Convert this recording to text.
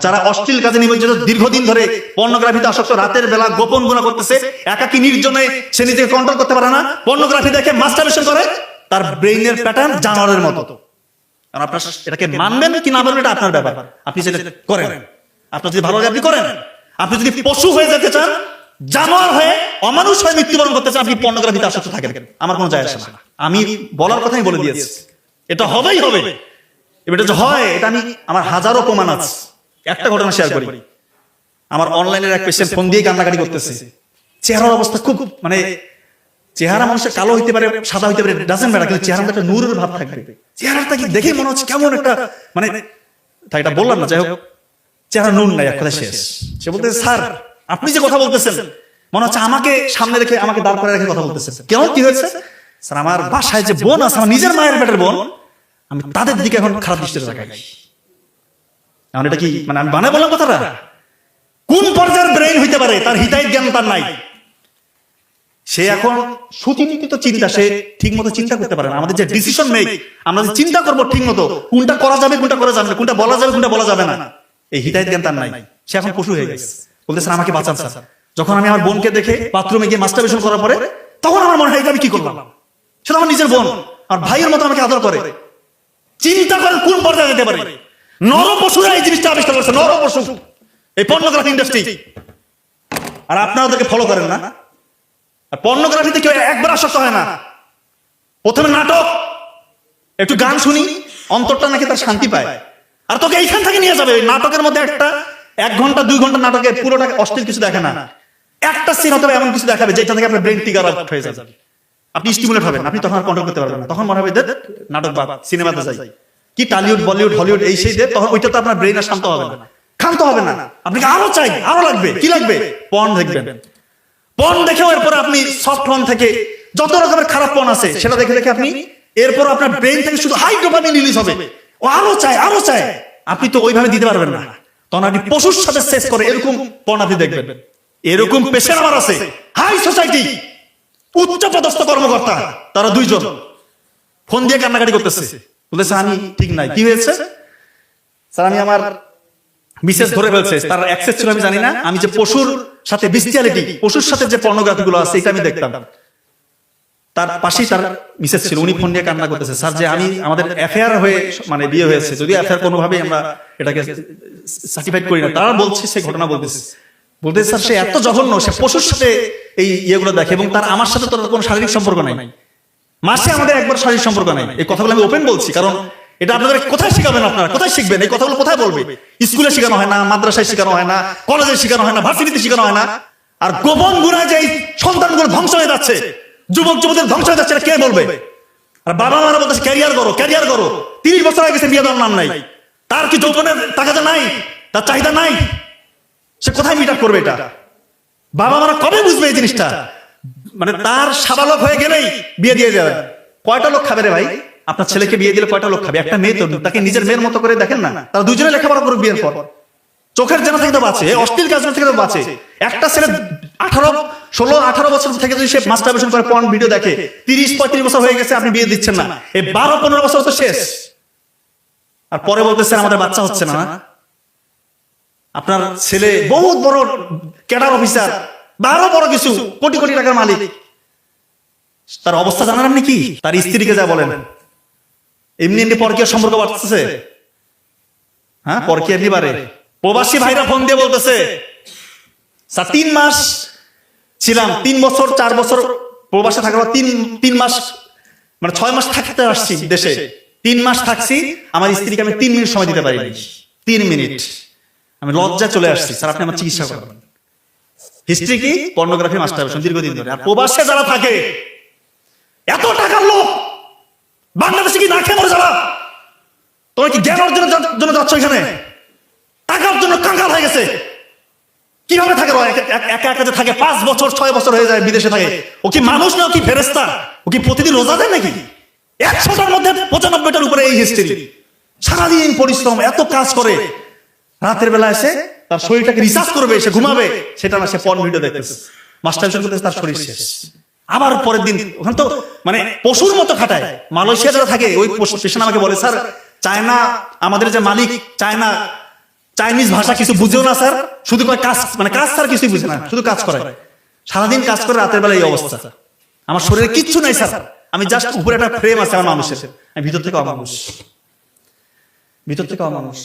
যারা অশ্লীল কাজে নিমজ্জিত দীর্ঘদিন ধরে পর্নোগ্রাফিতে আসক্ত, রাতের বেলা গোপন গুনাহ করতেছে, একাকী নির্জনে সে নিজেকে কন্ট্রোল করতে পারে না, পর্নোগ্রাফি দেখে মাস্টারবেশন করে, তার ব্রেইনের প্যাটার্ন জানোয়ারের মতো। আর আপনার এটাকে মানবেন কি না মানবেন এটা আপনার ব্যাপার, আপনি যেটা করেন। আপনার যদি ভালো লাগে আপনি করেন। আপনি যদি পশু হয়ে যেতে চান, জানোয়ার হয়ে, অমানুষ হয়ে মৃত্যুবরণ করতে চান, আপনি পর্নোগ্রাফিতে আসক্ত থাকেন, আমার কোনো যায় আসে না। আমি বলার কথাই বলে দিয়েছি, এটা হবেই হবে। এটা যে হয় এটা আমি, আমার হাজারো প্রমাণ আছে। একটা ঘটনা শেয়ার করি। আমার অনলাইনের এক পেশেন্ট ফোন দিয়ে কান্নাকাটি করতেছে। চেহারার অবস্থা খুব, মানে চেহারা মানুষের কালো হইতে পারে, সাদা হইতে পারে, ডাজেন্ট ম্যাটার, কিন্তু চেহারার একটা নূরের ভাব থাকবে। চেহারাটা কি দেখে মনে হচ্ছে কেমন একটা, মানে তাই এটা বললাম না, যাই হোক, চেহারা নূর নাই, এক কথা শেষ। সে বলতেছে, স্যার আপনি যে কথা বলতেছেন মনে হচ্ছে আমাকে সামনে রেখে, আমাকে দাঁড় করে রেখে কথা বলতেছেন। কেন, কি হয়েছে? স্যার আমার বাসায় যে বোন আছে, আমার নিজের মায়ের পেটের বোন, আমি তাদের দিকে এখন খারাপ দৃষ্টিতে তাকাই। এখন এটা কি, মানে আমি বানায় বললাম কথাটা? কোন পর্যায়ের ব্রেইন হইতে পারে, তার হিতাহিত জ্ঞান তার নাই। সে এখন সুচিন্তিত চিন্তা, সে ঠিক মতো চিন্তা করতে পারে না। আমাদের যে ডিসিশন মেক, আমরা যে চিন্তা করবো ঠিক মতো, কোনটা করা যাবে কোনটা করা যাবে না, কোনটা বলা যাবে কোনটা বলা যাবে না, এই হিতাহিত জ্ঞান তার নাই। সে এখন পশু হয়ে গেছে। বলতে স্যার আমাকে বাঁচান স্যার। যখন আমি আমার বোনকে দেখে বাথরুমে গিয়ে মাস্টারবেশন করার পরে, তখন আমার মনে হয় আমি কি করলাম। সেটা আমার নিজের বোন, আর ভাইয়ের মতো আমাকে আদর করে। চিন্তা করেন কোন পর্যায়ে যেতে পারে। নরপশুরা এই জিনিসটা আবিষ্কার করছে, নরপশু, এই পর্নোগ্রাফি ইন্ডাস্ট্রি। আর আপনারা ওদেরকে ফলো করেন না। আর পর্নোগ্রাফিতে কেউ একবার আসক্ত হয় না। প্রথমে নাটক, একটু গান শুনি, অন্তরটা নাকি তার শান্তি পায়। আর তোকে এইখান থেকে নিয়ে যাবে নাটকের মধ্যে, একটা 1 ঘন্টা 2 ঘন্টা নাটকে পুরোটা অশ্লীল কিছু দেখে না, একটা সিন অথবা এমন কিছু দেখাবে যেটা থেকে আপনার ব্রেন ট্রিগার আউট হয়ে যাবে, আপনি স্টিমুলেট হবেন, আপনি তখন আর কন্ট্রোল করতে পারবেন না। তখন মনে হবে নাটক বা সিনেমাতে যাই, কি টলিউড বলিউড হলিউড এই সেই দেব, তখন ওইটা তো আপনার ব্রেন আর শান্ত হবে না, ক্ষান্ত হবে না। আপনাকে আরো চাই, আরো লাগবে। কি লাগবে? পর্ন দেখবেন। পর্ন দেখে এরপর আপনি সফট পর্ন থেকে যত রকমের খারাপ পর্ন আছে সেটা দেখে দেখে আপনি, এরপর আপনার ব্রেন থেকে শুধু হাই ডোপামিন রিলিজ হবে, ও আরো চাই আরো চাই। আপনি তো ওইভাবে দিতে পারবেন না, তখন আপনি পশুর সাথে শেষ করে এরকম পর্ন আপনি দেখবেন। এরকম পেশার আমার আছে, হাই সোসাইটি, উচ্চ পদস্থ কর্মকর্তা, তারা 2 জন ফোন দিয়ে কান্নাকাটি করতেছে, বলেছে আমি ঠিক নাই। কি হয়েছে? স্যার আমি আমার বিশেষ ধরে ফেলছে, তার অ্যাক্সেস ছিল আমি জানি না। আমি যে পশুর সাথে বিস্টিয়ালিটি, পশুর সাথে যে পর্নোগ্রাফি গুলো আছে এটা আমি দেখতাম। তার পাশেই তার মিসেস ছিল, উনি ফোন দিয়ে কান্না করতেছে, স্যার যে আমি, আমাদের অ্যাফেয়ার হয়ে, মানে বিয়ে হয়েছে, যদি অ্যাফেয়ার কোনোভাবে আমরা এটাকে সার্টিফাইড করি না, তারা বলছে সেই ঘটনা বলতেছে, স্যার সে এত জঘন্য, সে পশুর সাথে এই ইয়েগুলো দেখে, এবং তার আমার সাথে তোর কোনো শারীরিক সম্পর্ক নাই, মাসে আমাদের একবার শারীরিক সম্পর্ক নাই। এই কথাগুলো আমি ওপেন বলছি, কারণ এটা আপনাদের কোথায় শিখাবেন, আপনারা কোথায় শিখবেন এই কথাগুলো? কোথায় বলবে? স্কুলে শেখানো হয় না, মাদ্রাসায় শেখানো হয় না, কলেজে শেখানো হয় না, ভার্সিটিতে শেখানো হয় না। আর গোপন গুনায় যে সন্তানগুলো ধ্বংস হয়ে যাচ্ছে, যুবক যুবতীর ধ্বংস হয়ে যাচ্ছে, কে বলবে? আর বাবা মারা বলতেছে ক্যারিয়ার করো, ক্যারিয়ার করো। 30 বছর হয়ে গেছে, বিয়ে দেওয়ার নাম নাই। তার কি যৌবনের টাকাটা নাই? তার চাহিদা নাই? সে কোথায় মিট আপ করবে এটা? বাবা মারা কবে বুঝবে এই জিনিসটা? মানে তার সাবালক হয়ে গেলেই বিয়ে দিয়ে যাবে। কয়টা লোক খাবে রে ভাই? আপনার ছেলেকে বিয়ে দিলে কয়টা লোক খাবে? একটা মেয়ে তো, তাকে নিজের মেয়ের মতো করে দেখেন না। তারা 2 জনে লেখাপড়া করবে বিয়ের পর, চোখের জেনা থেকে তো বাঁচে, অশ্লীল কাজ থেকে তো বাঁচে। একটা ছেলে 16-18 বছর থেকে যদি সে মাস্টারবেশন করে, পর্ন ভিডিও দেখে, 30-35 বছর হয়ে গেছে, আপনি বিয়ে দিচ্ছেন না, এই 12-15 বছর তো শেষ। আর পরে বলতেছেন আমাদের বাচ্চা হচ্ছে না। আপনার ছেলে বহুত বড় ক্যাডার অফিসার, আরো বড় কিছু, কোটি কোটি টাকার মালিক, তার অবস্থা জানান আপনি কি? তার স্ত্রীকে যা বলেন, এমনি এমনি পরকীয় সম্পর্ক বাড়তেছে। হ্যাঁ, পরকীয়া এমনি বাড়ে। প্রবাসী ভাইরা ফোন দিয়ে বলতেছে, স্যার 3 মাস ছিলাম, 3 বছর 4 বছর প্রবাসে থাকার পর 3 মাস, মানে 6 মাস থাকতে আসছি দেশে, 3 মাস থাকছি, আমার স্ত্রীকে আমি 3 মিনিট সময় দিতে পারিনি। 3 মিনিট আমি লজ্জা চলে আসছি, স্যার আপনি আমার চিকিৎসা করবেন। হিস্ট্রি কি? পর্নোগ্রাফি, মাস্টারবেশন দীর্ঘদিন ধরে। আর প্রবাসে যারা থাকে, এত টাকার লোক, বাংলাদেশে কি না খেয়ে মরে যাবা? তোমরা কি জ্ঞান অর্জনের জন্য যাচ্ছ এখানে? টাকার জন্য কাঙ্গাল হয়ে গেছে। কিভাবে থাকে? একা একা যে থাকে, 5 বছর 6 বছর হয়ে যায় বিদেশে থাকে। ও কি মানুষ না? ও কি ফেরেশতা? ও কি প্রতিদিন রোজা দেয় নাকি? 100টার মধ্যে 95টার উপরে এই হিস্ট্রি। সারাদিন পরিশ্রম, এত কাজ করে, রাতের বেলা এসে তার শরীরটাকে রিসার্চ করবে, সে ঘুমাবে, সেটা না, সে পর্ন ভিডিও দেখতেছে, মাস্টারবেশন করতেছে, তার শরীর শেষ। আবার পরের দিন ওখানে তো মানে পশুর মতো খাটায়। মালয়েশিয়া যারা থাকে, ওই পেশেন্ট আমাকে বলে, স্যার চায়না, আমাদের যে মালিক চায়না চাইনিজ ভাষা কিছু বুঝেও না স্যার, শুধু কয় কাজ, মানে কাজ স্যার কিছুই বুঝে না, শুধু কাজ করে, সারাদিন কাজ করে, রাতের বেলা এই অবস্থা। আমার শরীরে কিচ্ছু নাই স্যার, আমি জাস্ট উপরে একটা ফ্রেম আছে আমার মানুষের, আমি ভিতর থেকে অমানুষ, ভিতর থেকে অমানুষ।